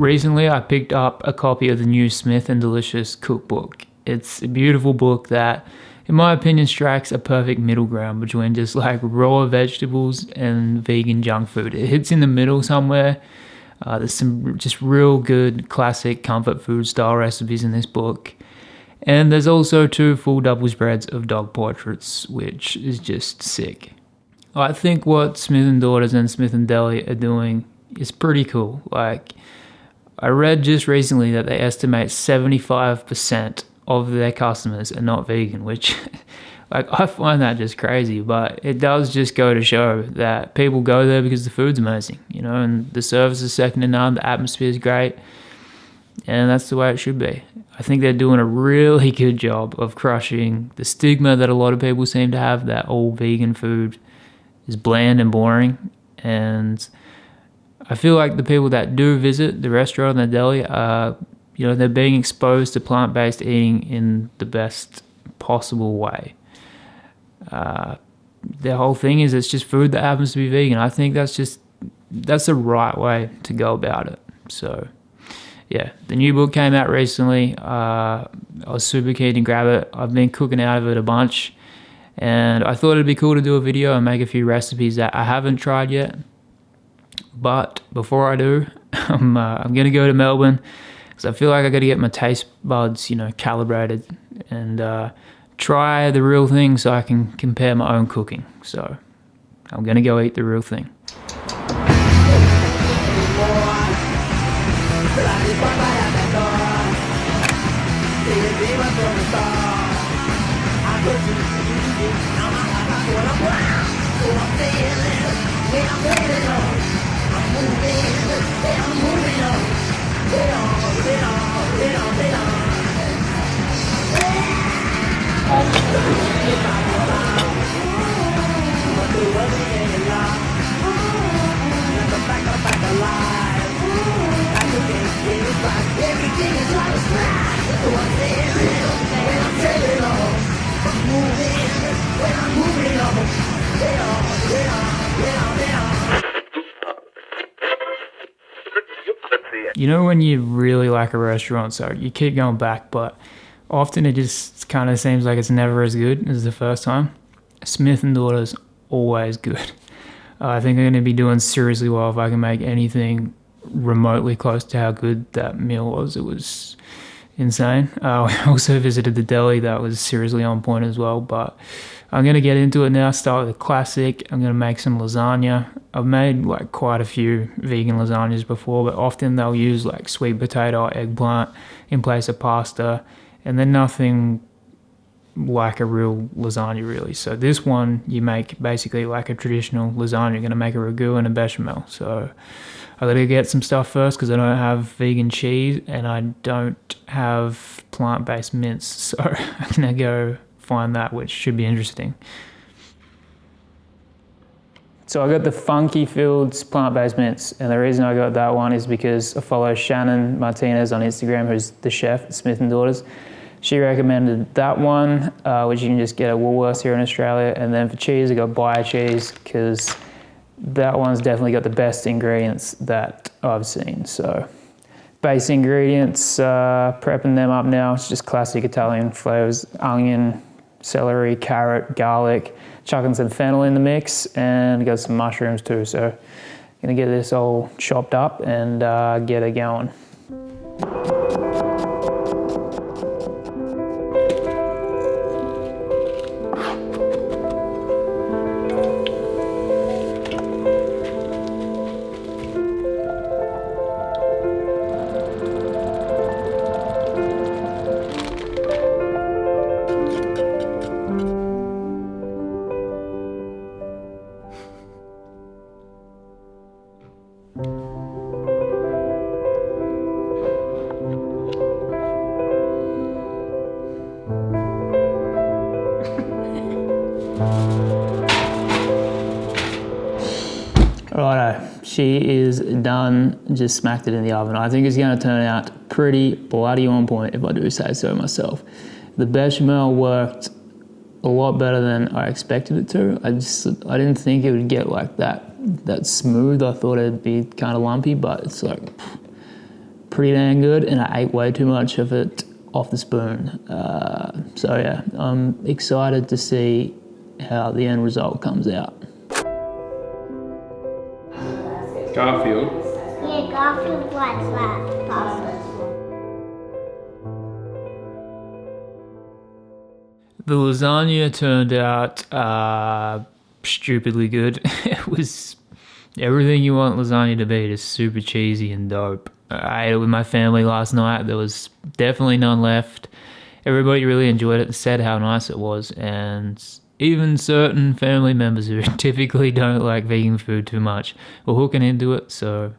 Recently, I picked up a copy of the new Smith and Delicious cookbook. It's a beautiful book that, in my opinion, strikes a perfect middle ground between just like raw vegetables and vegan junk food. It hits in the middle somewhere. There's some just real good classic comfort food style recipes in this book. And there's also 2 full double spreads of dog portraits, which is just sick. I think what Smith and Daughters and Smith and Deli are doing is pretty cool. Like, I read just recently that they estimate 75% of their customers are not vegan, which like I find that just crazy, but it does just go to show that people go there because the food's amazing, and the service is second to none, the atmosphere is great, and that's the way it should be. I think they're doing a really good job of crushing the stigma that a lot of people seem to have that all vegan food is bland and boring, and I feel like the people that do visit the restaurant and the deli are, they're being exposed to plant-based eating in the best possible way. The whole thing is it's just food that happens to be vegan. I think that's the right way to go about it. So, yeah, the new book came out recently. I was super keen to grab it. I've been cooking out of it a bunch, and I thought it'd be cool to do a video and make a few recipes that I haven't tried yet. But before I do, I'm going to go to Melbourne because I feel like I got to get my taste buds, calibrated and try the real thing so I can compare my own cooking. So I'm going to go eat the real thing. When you really like a restaurant, so you keep going back, but often it just kind of seems like it's never as good as the first time. Smith and Daughters, always good. I think I'm going to be doing seriously well if I can make anything remotely close to how good that meal was. It was insane. We also visited the deli. That was seriously on point as well, but I'm going to get into it now. Start with a classic. I'm going to make some lasagna. I've made like quite a few vegan lasagnas before, but often they'll use like sweet potato or eggplant in place of pasta, and they're nothing like a real lasagna really. So this one, you make basically like a traditional lasagna. You're going to make a ragu and a bechamel. So I got to get some stuff first because I don't have vegan cheese and I don't have plant-based mince. So I'm going to go find that, which should be interesting. So I got the Funky Fields plant-based mince, and the reason I got that one is because I follow Shannon Martinez on Instagram, who's the chef at Smith and Daughters. She recommended that one, which you can just get at Woolworths here in Australia. And then for cheese, I got Bio cheese because that one's definitely got the best ingredients that I've seen. So base ingredients, prepping them up now. It's just classic Italian flavors: onion, celery, carrot, garlic, chucking some fennel in the mix, and got some mushrooms too. So gonna get this all chopped up and get it going. Righto, she is done, just smacked it in the oven. I think it's going to turn out pretty bloody on point if I do say so myself. The bechamel worked a lot better than I expected it to. I didn't think it would get like that smooth. I thought it'd be kind of lumpy, but it's like pretty dang good, and I ate way too much of it off the spoon. So yeah, I'm excited to see how the end result comes out. Garfield. Yeah, Garfield likes that pasta. The lasagna turned out stupidly good. It was everything you want lasagna to be, just super cheesy and dope. I ate it with my family last night. There was definitely none left. Everybody really enjoyed it, said how nice it was, and even certain family members who typically don't like vegan food too much were hooking into it. So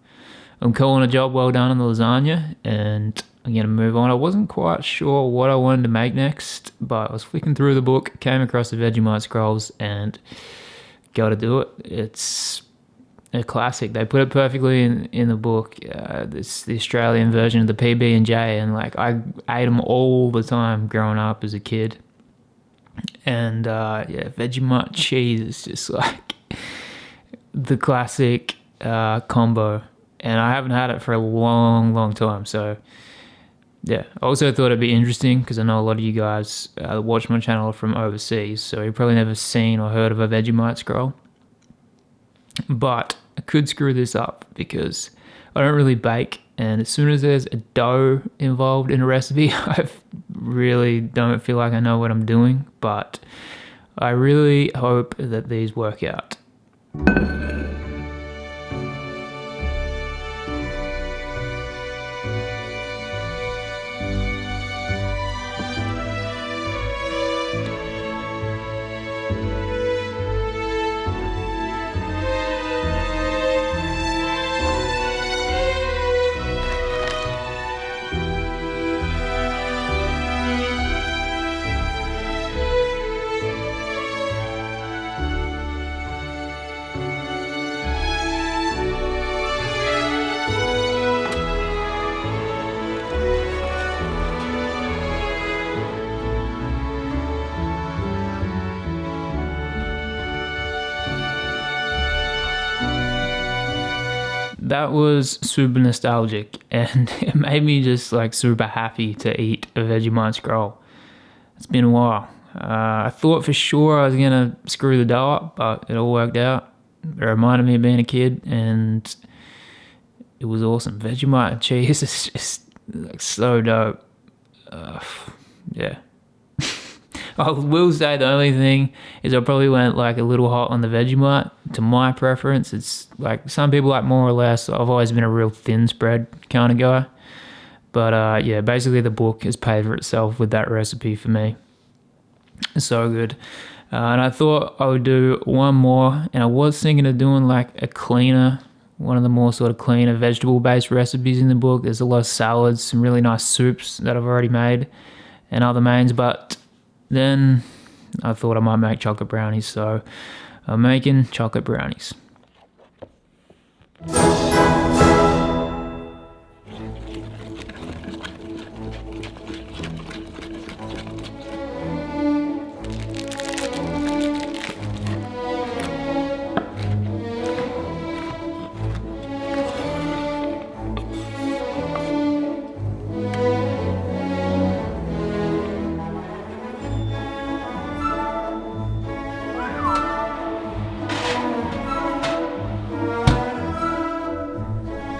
I'm calling a job well done on the lasagna, and I'm going to move on. I wasn't quite sure what I wanted to make next, but I was flicking through the book, came across the Vegemite scrolls, and got to do it. It's a classic. They put it perfectly in the book. It's the Australian version of the PB&J, and like I ate them all the time growing up as a kid. And yeah, Vegemite cheese is just like the classic combo, and I haven't had it for a long time. So yeah, I also thought it'd be interesting because I know a lot of you guys watch my channel from overseas, so you've probably never seen or heard of a Vegemite scroll. But I could screw this up because I don't really bake, and as soon as there's a dough involved in a recipe, I really don't feel like I know what I'm doing. But I really hope that these work out. That was super nostalgic, and it made me just like super happy to eat a Vegemite scroll. It's been a while. I thought for sure I was gonna screw the dough up, but it all worked out. It reminded me of being a kid, and it was awesome. Vegemite and cheese is just like so dope. Yeah. I will say the only thing is I probably went like a little hot on the Vegemite. To my preference, it's like some people like more or less. I've always been a real thin spread kind of guy. But yeah, basically the book has paid for itself with that recipe for me. It's so good. And I thought I would do one more, and I was thinking of doing like a cleaner, one of the more sort of cleaner vegetable-based recipes in the book. There's a lot of salads, some really nice soups that I've already made, and other mains, but then I thought I might make chocolate brownies, so I'm making chocolate brownies.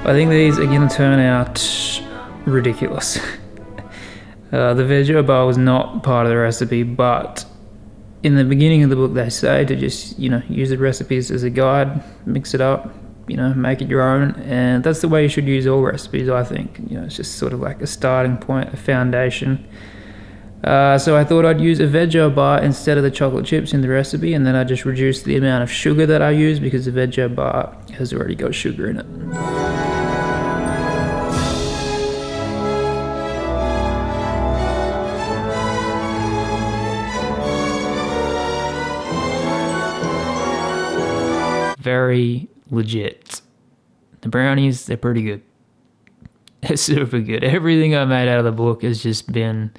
I think these are going to turn out ridiculous. The veggie bar was not part of the recipe, but in the beginning of the book they say to just, use the recipes as a guide, mix it up, make it your own, and that's the way you should use all recipes, I think. It's just sort of like a starting point, a foundation. So I thought I'd use a veggie bar instead of the chocolate chips in the recipe, and then I just reduced the amount of sugar that I use because the veggie bar has already got sugar in it. Very legit. The brownies, they're pretty good. They're super good. Everything I made out of the book has just been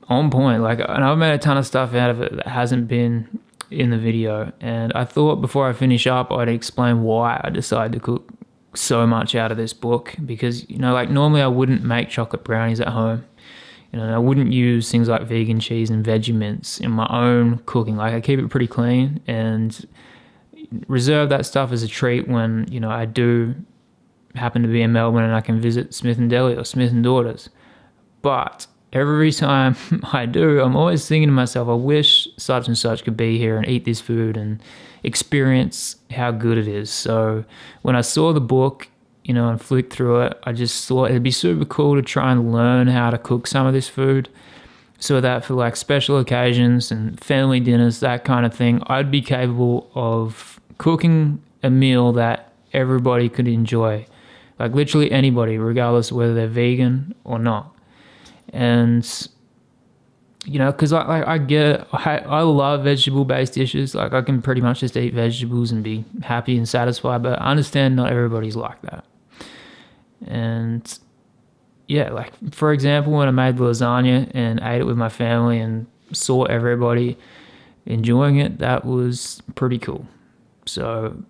on point. And I've made a ton of stuff out of it that hasn't been in the video. And I thought before I finish up, I'd explain why I decided to cook so much out of this book because, like normally I wouldn't make chocolate brownies at home. I wouldn't use things like vegan cheese and veggie mints in my own cooking. Like I keep it pretty clean and reserve that stuff as a treat when, I do happen to be in Melbourne and I can visit Smith and Deli or Smith and Daughters. But every time I do, I'm always thinking to myself, I wish such and such could be here and eat this food and experience how good it is. So when I saw the book, and flicked through it, I just thought it'd be super cool to try and learn how to cook some of this food so that for like special occasions and family dinners, that kind of thing, I'd be capable of cooking a meal that everybody could enjoy. Like literally anybody, regardless of whether they're vegan or not. And because I get it. I love vegetable-based dishes. Like I can pretty much just eat vegetables and be happy and satisfied, but I understand not everybody's like that. And yeah, like for example, when I made lasagna and ate it with my family and saw everybody enjoying it, that was pretty cool. So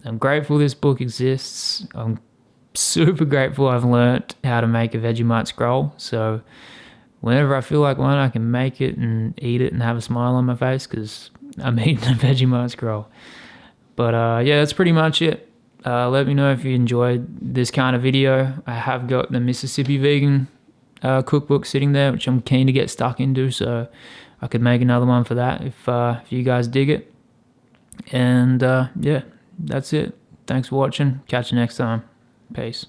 I'm grateful this book exists. I'm super grateful I've learnt how to make a Vegemite scroll. So whenever I feel like one, I can make it and eat it and have a smile on my face because I'm eating a Vegemite scroll. But yeah, that's pretty much it. Let me know if you enjoyed this kind of video. I have got the Mississippi Vegan cookbook sitting there, which I'm keen to get stuck into, so I could make another one for that if you guys dig it. And yeah, that's it. Thanks for watching. Catch you next time. Peace.